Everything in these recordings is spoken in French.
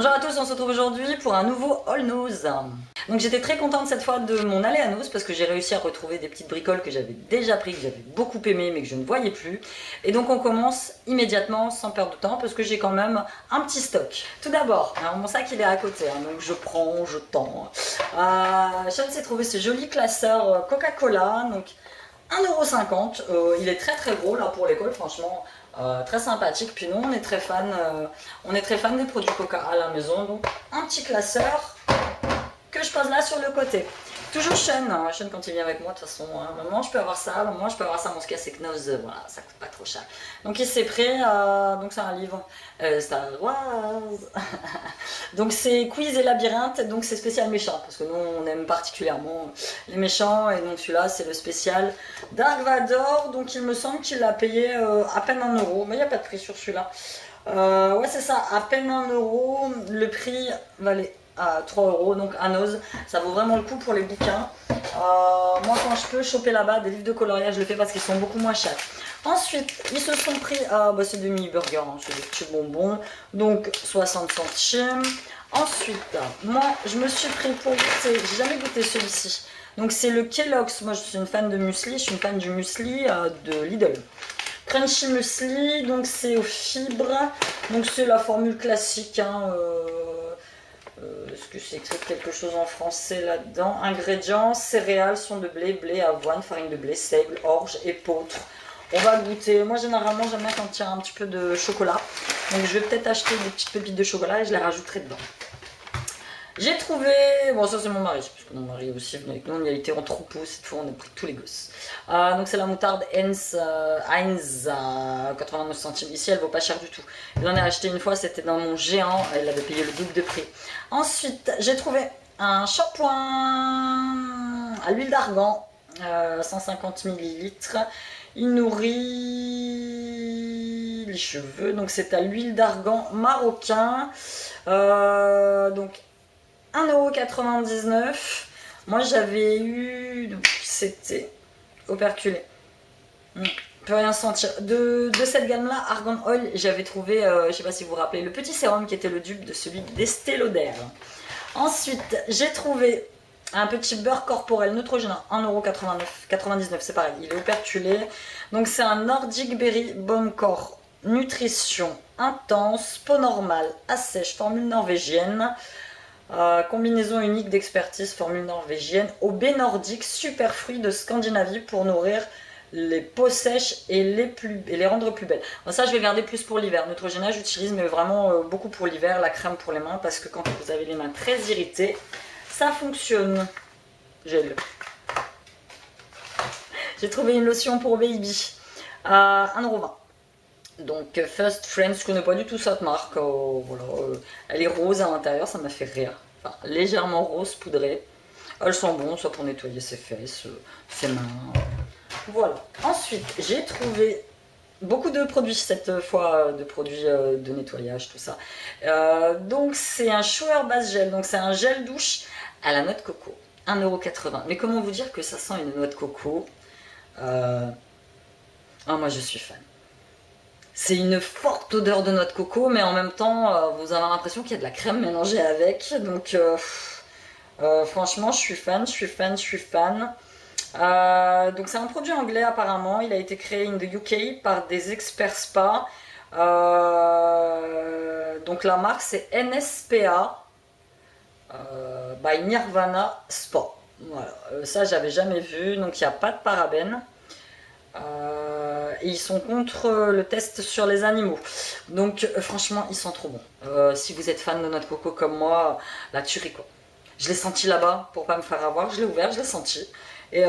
Bonjour à tous, on se retrouve aujourd'hui pour un nouveau All Nose. Donc j'étais très contente cette fois de mon aller à Nose parce que j'ai réussi à retrouver des petites bricoles que j'avais déjà pris, que j'avais beaucoup aimé mais que je ne voyais plus. Et donc on commence immédiatement sans perdre de temps parce que j'ai quand même un petit stock. Tout d'abord, mon sac il est à côté, donc je prends, je tends. Sean s'est trouvé ce joli classeur Coca-Cola, donc 1,50 €, il est très gros là pour l'école, franchement très sympathique. Puis nous on est très fan des produits Coca à la maison, donc un petit classeur que je pose là sur le côté. Toujours Sean, Sean quand il vient avec moi de toute façon, à un moment je peux avoir ça, à un moment je peux avoir ça, mon c'est que Nose, voilà, ça coûte pas trop cher. Donc il s'est pris, donc c'est un livre Star Wars. Donc c'est Quiz et Labyrinthe, donc c'est spécial méchant, parce que nous on aime particulièrement les méchants, et donc celui-là c'est le spécial Dark Vador, donc il me semble qu'il l'a payé à peine 1 €, mais il n'y a pas de prix sur celui-là. Ouais c'est ça, à peine 1 €, le prix valait à 3 €, donc à Nose, ça vaut vraiment le coup pour les bouquins. Moi quand je peux choper là-bas des livres de coloriage, je le fais parce qu'ils sont beaucoup moins chers. Ensuite, ils se sont pris, c'est des mini-burgers, c'est des petits bonbons, donc 60 centimes. Ensuite, moi je me suis pris pour goûter, j'ai jamais goûté celui-ci, donc c'est le Kellogg's. Moi je suis une fan de muesli, je suis une fan du muesli de Lidl. Crunchy muesli, donc c'est aux fibres, donc c'est la formule classique, est-ce que c'est écrit quelque chose en français là-dedans? Ingrédients, céréales sont de blé, blé, avoine, farine de blé, seigle, orge, épeautre. On va goûter. Moi généralement j'aime bien quand il y a un petit peu de chocolat. Donc je vais peut-être acheter des petites pépites de chocolat et je les rajouterai dedans. J'ai trouvé, bon ça c'est mon mari, parce que mon mari aussi venu avec nous, il a été en troupeau, cette fois on a pris tous les gosses. Donc c'est la moutarde Heinz, 89 centimes, ici elle vaut pas cher du tout. J'en ai acheté une fois, c'était dans mon géant, elle avait payé le double de prix. Ensuite j'ai trouvé un shampoing à l'huile d'argan, 150 ml. Il nourrit les cheveux, donc c'est à l'huile d'argan marocain, donc 1,99 €. Moi j'avais eu, donc c'était operculé. On peut rien sentir. De cette gamme là, Argan Oil, j'avais trouvé, je sais pas si vous vous rappelez, le petit sérum qui était le dupe de celui d'Estée Lauder. Ensuite j'ai trouvé un petit beurre corporel Neutrogena, 1,99 €, c'est pareil, il est operculé. Donc c'est un Nordic Berry Bon Corps Nutrition Intense, peau normale, assèche, formule norvégienne. Combinaison unique d'expertise, formule norvégienne, au baie nordique, super fruits de Scandinavie pour nourrir les peaux sèches et les rendre plus belles. Bon, ça je vais garder plus pour l'hiver. Neutrogena j'utilise mais vraiment beaucoup pour l'hiver, la crème pour les mains, parce que quand vous avez les mains très irritées, ça fonctionne. Gel. J'ai trouvé une lotion pour baby, 1,20 €. Donc First Friends, je connais pas du tout cette marque, voilà, elle est rose à l'intérieur, ça m'a fait rire, enfin, légèrement rose poudrée. Elles sont bonnes, soit pour nettoyer ses fesses, ses mains, voilà. Ensuite j'ai trouvé beaucoup de produits cette fois, de produits de nettoyage, tout ça. Donc c'est un shower base gel, donc c'est un gel douche à la noix de coco, 1,80 €. Mais comment vous dire que ça sent une noix de coco? Moi je suis fan. C'est une forte odeur de noix de coco, mais en même temps, vous avez l'impression qu'il y a de la crème mélangée avec. Donc, franchement, je suis fan. Donc, c'est un produit anglais apparemment. Il a été créé in the UK par des experts spa. Donc, la marque, c'est NSPA by Nirvana Spa. Voilà. Ça, j'avais jamais vu. Donc, il n'y a pas de parabènes. Et ils sont contre le test sur les animaux. Donc franchement ils sont trop bons. Si vous êtes fan de noix de coco comme moi, la tuerie quoi. Je l'ai senti là-bas pour pas me faire avoir, je l'ai ouvert, je l'ai senti et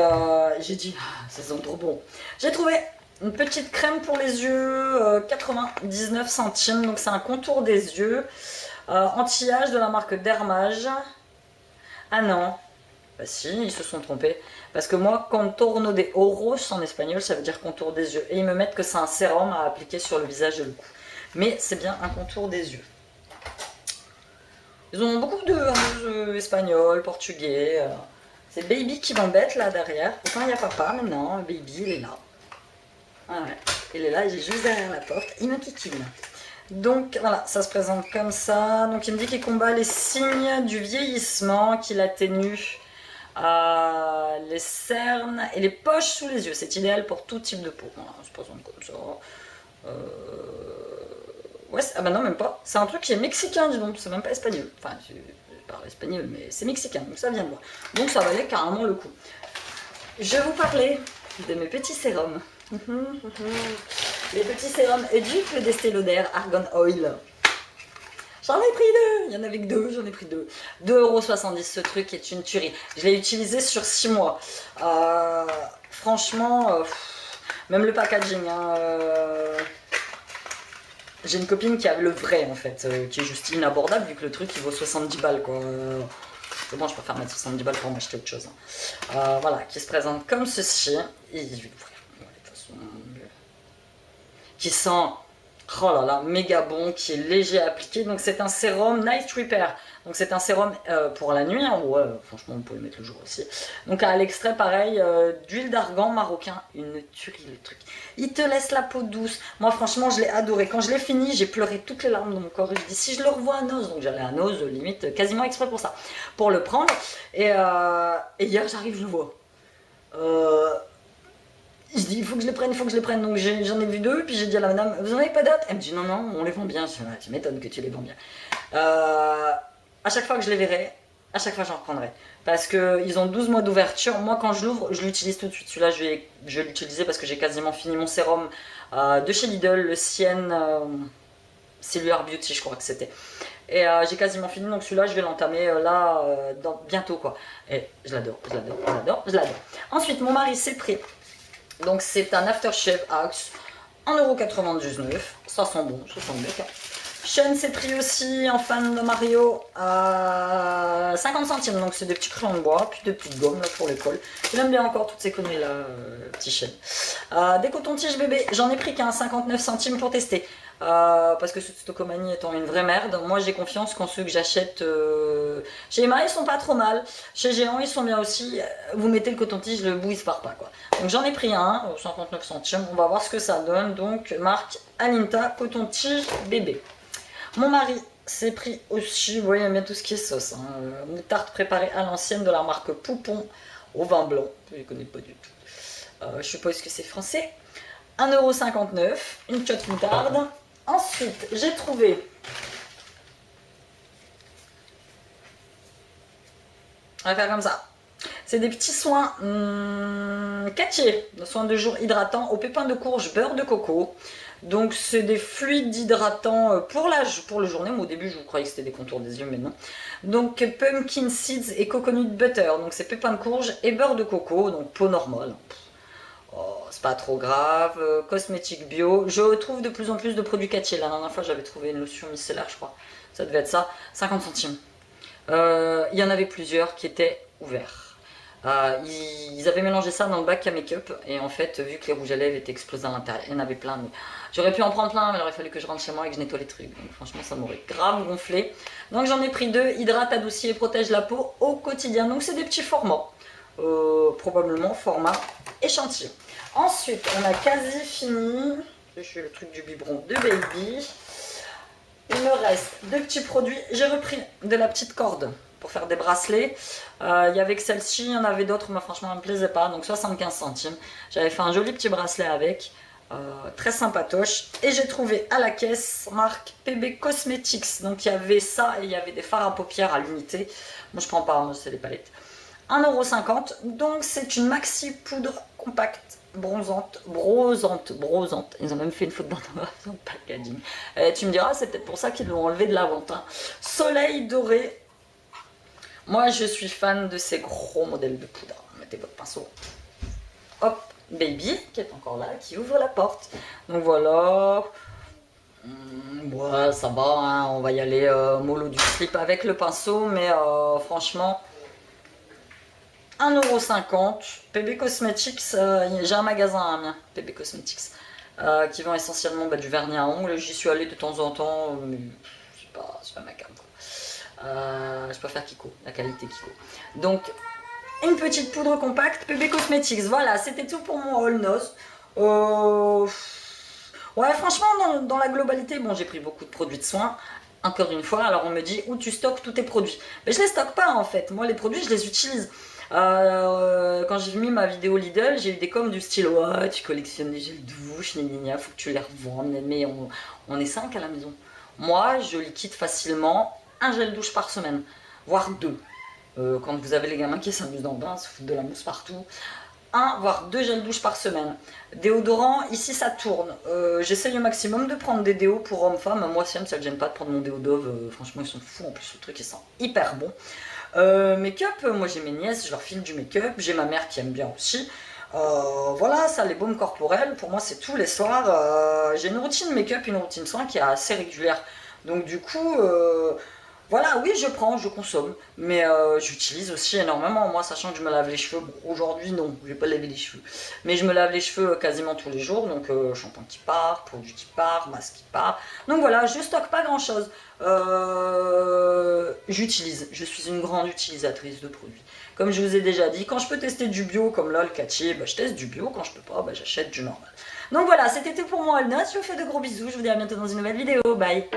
j'ai dit ça sent trop bon. J'ai trouvé une petite crème pour les yeux, 99 centimes, donc c'est un contour des yeux anti-âge de la marque Dermage. Ah non, bah si, ils se sont trompés. Parce que moi, contorno de ojos en espagnol, ça veut dire contour des yeux. Et ils me mettent que c'est un sérum à appliquer sur le visage et le cou. Mais c'est bien un contour des yeux. Ils ont beaucoup de espagnols, portugais. C'est Baby qui m'embête là derrière. Pourtant il y a papa maintenant. Baby il est là. Ah ouais. Il est là, il est juste derrière la porte. Il me kikine. Donc voilà, ça se présente comme ça. Donc il me dit qu'il combat les signes du vieillissement, qu'il atténue les cernes et les poches sous les yeux. C'est idéal pour tout type de peau. Voilà, ça se présente comme ça. Ouais, ah bah non, même pas. C'est un truc qui est mexicain, dis donc. C'est même pas espagnol. Enfin, je parle espagnol, mais c'est mexicain, donc ça vient de là. Donc ça valait carrément le coup. Je vais vous parler de mes petits sérums. Les petits sérums Duc d'Estée Lauder Argan Oil. J'en ai pris deux, il y en avait que deux, j'en ai pris deux. 2,70 € ce truc est une tuerie. Je l'ai utilisé sur 6 mois. Franchement, même le packaging. Hein, j'ai une copine qui a le vrai en fait, qui est juste inabordable vu que le truc il vaut 70 balles quoi. Bon, je préfère mettre 70 balles pour m'acheter autre chose. Hein. Voilà, qui se présente comme ceci. Et je vais l'ouvrir. De toute façon, qui sent, oh là là, méga bon, qui est léger à appliquer. Donc c'est un sérum Night Repair. Donc c'est un sérum pour la nuit. Hein. Ouais, franchement, vous pouvez le mettre le jour aussi. Donc à l'extrait, pareil, d'huile d'argan marocain. Une tuerie le truc. Il te laisse la peau douce. Moi, franchement, je l'ai adoré. Quand je l'ai fini, j'ai pleuré toutes les larmes dans mon corps. Et je dis, si je le revois à Noz, donc j'allais à Noz, limite, quasiment exprès pour ça, pour le prendre. Et hier, j'arrive, je le vois. Je dis, il faut que je les prenne, il faut que je les prenne. Donc j'en ai vu deux, puis j'ai dit à la madame, vous en avez pas d'autres? Elle me dit, non, non, on les vend bien. Je dis, tu m'étonnes que tu les vends bien. À chaque fois que je les verrai, à chaque fois j'en reprendrai. Parce qu'ils ont 12 mois d'ouverture. Moi, quand je l'ouvre, je l'utilise tout de suite. Celui-là, je vais l'utiliser parce que j'ai quasiment fini mon sérum de chez Lidl, le Sienne Cellular Beauty, je crois que c'était. Et j'ai quasiment fini, donc celui-là, je vais l'entamer bientôt, quoi. Et je l'adore, je l'adore, je l'adore, je l'adore. Ensuite, mon mari s'est pris. Donc, c'est un aftershave Axe, 1,99 €. Ça sent bon, ça sent bien. Sean s'est pris aussi en fan de Mario à 50 centimes, donc c'est des petits crayons de bois, puis des petites gommes là, pour l'école. Il aime bien encore toutes ces conneries là, petit Sean. Des cotons-tiges bébé, j'en ai pris qu'un 59 centimes pour tester. Parce que ce Stocomanie étant une vraie merde, moi j'ai confiance qu'en ceux que j'achète chez Emma ils sont pas trop mal, chez Géant ils sont bien aussi. Vous mettez le coton-tige, le bout il se part pas quoi. Donc j'en ai pris un, 59 centimes, on va voir ce que ça donne. Donc marque Alinta coton-tige bébé. Mon mari s'est pris aussi, vous voyez bien tout ce qui est sauce, hein, moutarde préparée à l'ancienne de la marque Poupon au vin blanc, je ne connais pas du tout. Je suppose que c'est français. 1,59 €, une shot moutarde. Ensuite, j'ai trouvé on va faire comme ça. C'est des petits soins Cattier, soins de jour hydratants au pépins de courge, beurre de coco. Donc c'est des fluides hydratants pour le journée. Moi au début je croyais que c'était des contours des yeux, mais non. Donc pumpkin seeds et coconut butter. Donc c'est pépins de courge et beurre de coco, donc peau normale. Oh, c'est pas trop grave. Cosmétique bio. Je trouve de plus en plus de produits Cattier. La dernière fois j'avais trouvé une lotion micellaire, je crois. Ça devait être ça. 50 centimes. Il y en avait plusieurs qui étaient ouverts. Ils avaient mélangé ça dans le bac à make-up et en fait vu que les rouges à lèvres étaient explosés à l'intérieur, il y en avait plein, mais j'aurais pu en prendre plein mais il aurait fallu que je rentre chez moi et que je nettoie les trucs, donc franchement ça m'aurait grave gonflé. Donc j'en ai pris deux, hydrate, adoucit et protège la peau au quotidien, donc c'est des petits formats, probablement format échantillon. Ensuite on a quasi fini, je fais le truc du biberon de baby. Il me reste deux petits produits, j'ai repris de la petite corde pour faire des bracelets. Il y avait que celle-ci, il y en avait d'autres, mais franchement, elle ne me plaisait pas. Donc 75 centimes. J'avais fait un joli petit bracelet avec. Très sympatoche. Et j'ai trouvé à la caisse, marque PB Cosmetics. Donc il y avait ça et il y avait des fards à paupières à l'unité. Moi, je prends pas, moi, c'est les palettes. 1,50 €. Donc c'est une maxi poudre compacte. Brosante. Ils ont même fait une faute dans le packaging. Tu me diras, c'est peut-être pour ça qu'ils l'ont enlevé de la vente. Hein. Soleil doré. Moi, je suis fan de ces gros modèles de poudre. Mettez votre pinceau. Hop, baby, qui est encore là, qui ouvre la porte. Donc voilà. Ouais, ça va, hein, on va y aller mollo du slip avec le pinceau. Mais franchement, 1,50 €. PB Cosmetics, j'ai un magasin à Amiens, PB Cosmetics, qui vend essentiellement du vernis à ongles. J'y suis allée de temps en temps, mais c'est pas ma carte. Je préfère Kiko, la qualité Kiko. Donc, une petite poudre compacte, PB Cosmetics. Voilà, c'était tout pour mon haul nose. Ouais, Ouais, franchement, dans la globalité, bon, j'ai pris beaucoup de produits de soins. Encore une fois, alors on me dit où tu stockes tous tes produits. Mais je les stocke pas en fait. Moi, les produits, je les utilise. Quand j'ai mis ma vidéo Lidl, j'ai eu des coms du style ouais, tu collectionnes des gels douche, faut que tu les revendes. Mais on est 5 à la maison. Moi, je liquide facilement un gel douche par semaine, voire 2. Quand vous avez les gamins qui s'amusent dans le bain, se foutent de la mousse partout. 1 voire 2 gels douche par semaine. Déodorant, ici ça tourne. J'essaye au maximum de prendre des déos pour hommes-femmes. Moi, Siam, ça ne gêne pas de prendre mon déo Dove. Franchement, ils sont fous. En plus, le truc, il sent hyper bon. Make-up, moi j'ai mes nièces, je leur file du make-up. J'ai ma mère qui aime bien aussi. Voilà, ça, les baumes corporels, pour moi, c'est tous les soirs. J'ai une routine make-up, une routine soin qui est assez régulière. Donc, du coup. Voilà, oui, je prends, je consomme, mais j'utilise aussi énormément. Moi, sachant que je me lave les cheveux, bon, aujourd'hui non, je vais pas laver les cheveux, mais je me lave les cheveux quasiment tous les jours, donc shampoing qui part, produit qui part, masque qui part. Donc voilà, je stocke pas grand chose. J'utilise, je suis une grande utilisatrice de produits. Comme je vous ai déjà dit, quand je peux tester du bio comme là le Cathy, bah, je teste du bio, quand je peux pas, bah, j'achète du normal. Donc voilà, c'était tout pour moi, Alna, je vous fais de gros bisous, je vous dis à bientôt dans une nouvelle vidéo, bye.